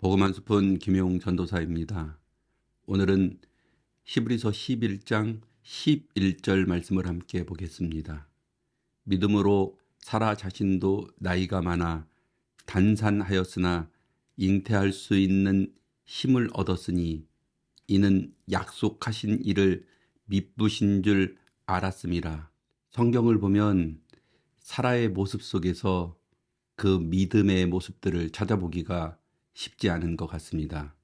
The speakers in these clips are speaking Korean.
복음 한 스푼 김용 전도사입니다. 오늘은 히브리서 11장 11절 말씀을 함께 보겠습니다. 믿음으로 사라 자신도 나이가 많아 단산하였으나 잉태할 수 있는 힘을 얻었으니 이는 약속하신 이를 미쁘신 줄 알았음이라. 성경을 보면 사라의 모습 속에서 그 믿음의 모습들을 찾아보기가 쉽지 않은 것 같습니다.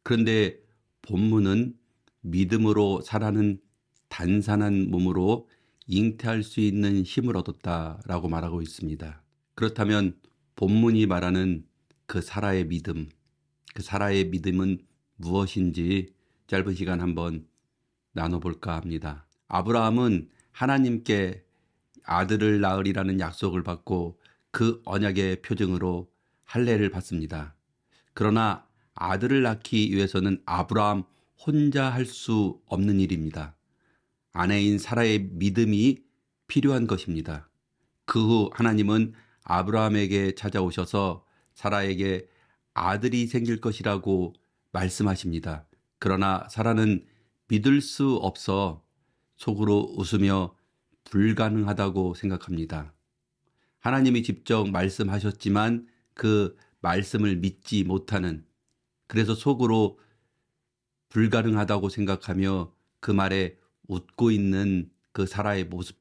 그런데 본문은 믿음으로 사라는 단산한 몸으로 잉태할 수 있는 힘을 얻었다라고 말하고 있습니다. 그렇다면 본문이 말하는 그 사라의 믿음, 그 사라의 믿음은 무엇인지 짧은 시간 한번 나눠볼까 합니다. 아브라함은 하나님께 아들을 낳으리라는 약속을 받고 그 언약의 표징으로 할례를 받습니다. 그러나 아들을 낳기 위해서는 아브라함 혼자 할 수 없는 일입니다. 아내인 사라의 믿음이 필요한 것입니다. 그 후 하나님은 아브라함에게 찾아오셔서 사라에게 아들이 생길 것이라고 말씀하십니다. 그러나 사라는 믿을 수 없어 속으로 웃으며 불가능하다고 생각합니다. 하나님이 직접 말씀하셨지만 그 말씀을 믿지 못하는, 그래서 속으로 불가능하다고 생각하며 그 말에 웃고 있는 그 사라의 모습,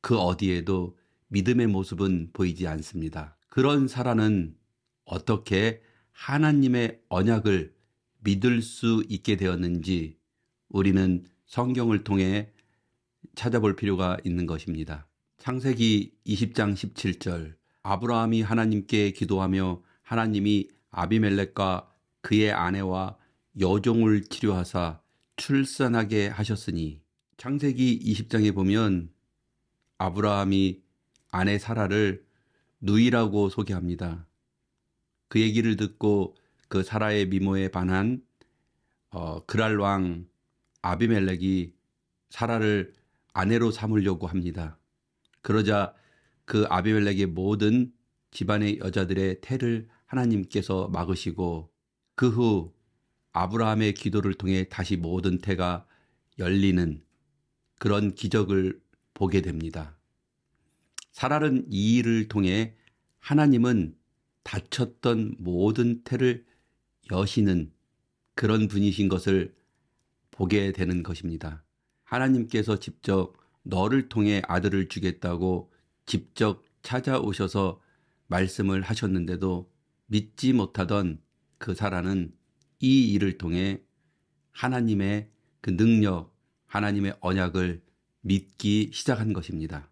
그 어디에도 믿음의 모습은 보이지 않습니다. 그런 사라는 어떻게 하나님의 언약을 믿을 수 있게 되었는지 우리는 성경을 통해 찾아볼 필요가 있는 것입니다. 창세기 20장 17절, 아브라함이 하나님께 기도하며 하나님이 아비멜렉과 그의 아내와 여종을 치료하사 출산하게 하셨으니. 창세기 20장에 보면 아브라함이 아내 사라를 누이라고 소개합니다. 그 얘기를 듣고 그 사라의 미모에 반한 그랄 왕 아비멜렉이 사라를 아내로 삼으려고 합니다. 그러자 그 아비멜렉의 모든 집안의 여자들의 태를 하나님께서 막으시고 그 후 아브라함의 기도를 통해 다시 모든 태가 열리는 그런 기적을 보게 됩니다. 사라는 이 일을 통해 하나님은 닫혔던 모든 태를 여시는 그런 분이신 것을 보게 되는 것입니다. 하나님께서 직접 너를 통해 아들을 주겠다고 직접 찾아오셔서 말씀을 하셨는데도 믿지 못하던 그 사라는 이 일을 통해 하나님의 그 능력, 하나님의 언약을 믿기 시작한 것입니다.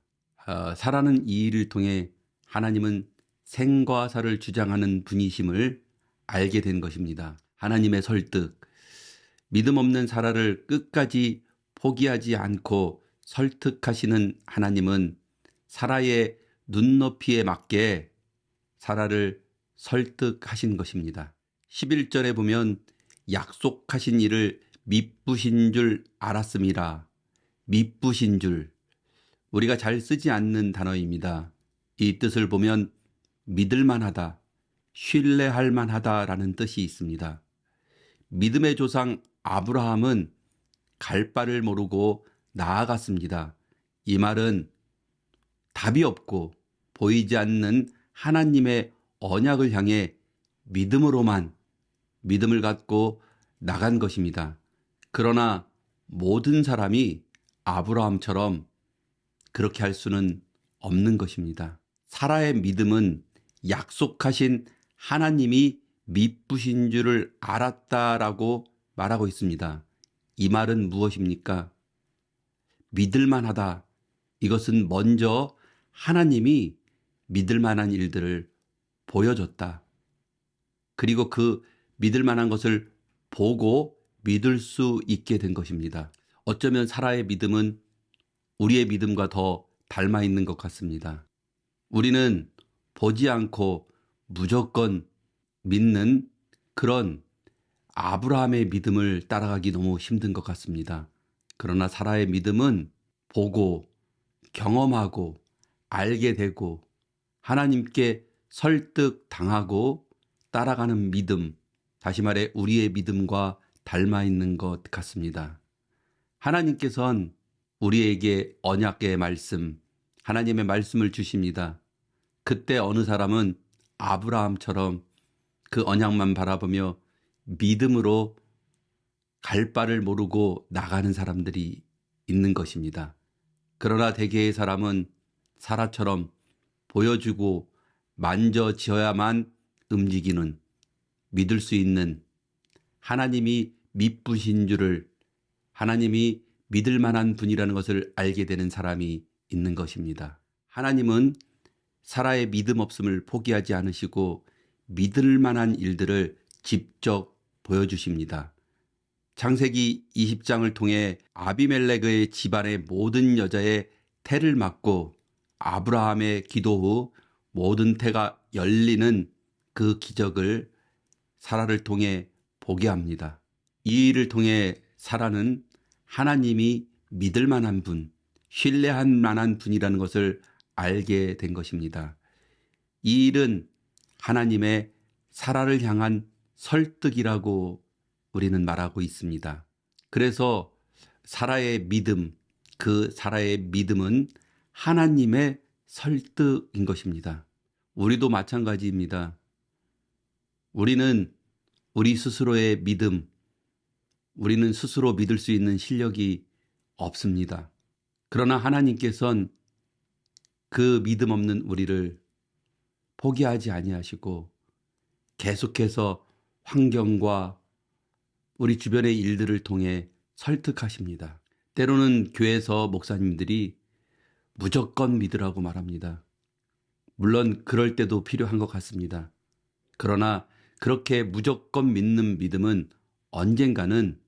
사라는 이 일을 통해 하나님은 생과 사를 주장하는 분이심을 알게 된 것입니다. 하나님의 설득, 믿음 없는 사라를 끝까지 포기하지 않고 설득하시는 하나님은 사라의 눈높이에 맞게 사라를 설득하신 것입니다. 11절에 보면 약속하신 이를 미쁘신 줄 알았음이라. 미쁘신 줄. 우리가 잘 쓰지 않는 단어입니다. 이 뜻을 보면 믿을만하다, 신뢰할 만하다라는 뜻이 있습니다. 믿음의 조상 아브라함은 갈 바를 모르고 나아갔습니다. 이 말은 답이 없고 보이지 않는 하나님의 언약을 향해 믿음을 갖고 나간 것입니다. 그러나 모든 사람이 아브라함처럼 그렇게 할 수는 없는 것입니다. 사라의 믿음은 약속하신 하나님이 미쁘신 줄을 알았다라고 말하고 있습니다. 이 말은 무엇입니까? 믿을만하다. 이것은 먼저 하나님이 믿을만한 일들을 보여줬다. 그리고 그 믿을만한 것을 보고 믿을 수 있게 된 것입니다. 어쩌면 사라의 믿음은 우리의 믿음과 더 닮아 있는 것 같습니다. 우리는 보지 않고 무조건 믿는 그런 아브라함의 믿음을 따라가기 너무 힘든 것 같습니다. 그러나 사라의 믿음은 보고 경험하고 알게 되고 하나님께 설득당하고 따라가는 믿음, 다시 말해 우리의 믿음과 닮아 있는 것 같습니다. 하나님께서는 우리에게 언약의 말씀, 하나님의 말씀을 주십니다. 그때 어느 사람은 아브라함처럼 그 언약만 바라보며 믿음으로 갈 바를 모르고 나가는 사람들이 있는 것입니다. 그러나 대개의 사람은 사라처럼 보여주고 만져지어야만 움직이는, 믿을 수 있는, 하나님이 믿으신 줄을, 하나님이 믿을 만한 분이라는 것을 알게 되는 사람이 있는 것입니다. 하나님은 사라의 믿음 없음을 포기하지 않으시고 믿을 만한 일들을 직접 보여주십니다. 창세기 20장을 통해 아비멜렉의 집안의 모든 여자의 태를 막고 아브라함의 기도 후 모든 태가 열리는 그 기적을 사라를 통해 보게 합니다. 이 일을 통해 사라는 하나님이 믿을 만한 분, 신뢰할 만한 분이라는 것을 알게 된 것입니다. 이 일은 하나님의 사라를 향한 설득이라고 우리는 말하고 있습니다. 그래서 사라의 믿음, 그 사라의 믿음은 하나님의 설득인 것입니다. 우리도 마찬가지입니다. 우리는 우리 스스로의 믿음, 우리는 스스로 믿을 수 있는 실력이 없습니다. 그러나 하나님께서는 그 믿음 없는 우리를 포기하지 아니하시고 계속해서 환경과 우리 주변의 일들을 통해 설득하십니다. 때로는 교회에서 목사님들이 무조건 믿으라고 말합니다. 물론 그럴 때도 필요한 것 같습니다. 그러나 그렇게 무조건 믿는 믿음은 언젠가는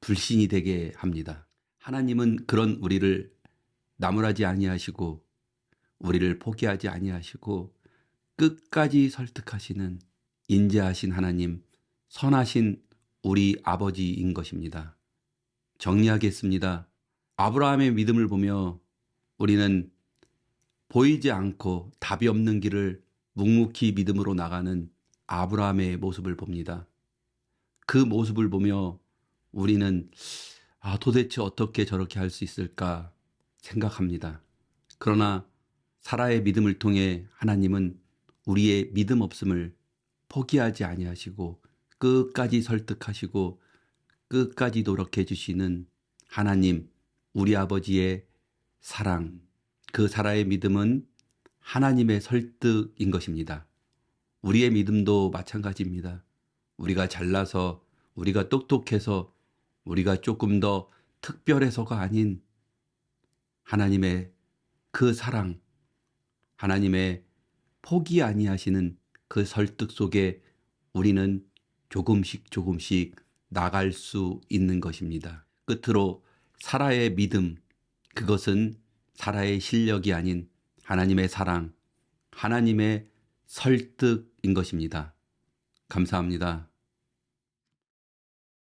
불신이 되게 합니다. 하나님은 그런 우리를 나무라지 아니하시고 우리를 포기하지 아니하시고 끝까지 설득하시는 인자하신 하나님, 선하신 우리 아버지인 것입니다. 정리하겠습니다. 아브라함의 믿음을 보며 우리는 보이지 않고 답이 없는 길을 묵묵히 믿음으로 나가는 아브라함의 모습을 봅니다. 그 모습을 보며 우리는 도대체 어떻게 저렇게 할 수 있을까 생각합니다. 그러나 사라의 믿음을 통해 하나님은 우리의 믿음 없음을 포기하지 아니하시고 끝까지 설득하시고 끝까지 노력해 주시는 하나님, 우리 아버지의 사랑, 그 사라의 믿음은 하나님의 설득인 것입니다. 우리의 믿음도 마찬가지입니다. 우리가 잘나서, 우리가 똑똑해서, 우리가 조금 더 특별해서가 아닌 하나님의 그 사랑, 하나님의 포기 아니하시는 그 설득 속에 우리는 조금씩 나갈 수 있는 것입니다. 끝으로 사라의 믿음, 그것은 사라의 실력이 아닌 하나님의 사랑, 하나님의 설득인 것입니다. 감사합니다.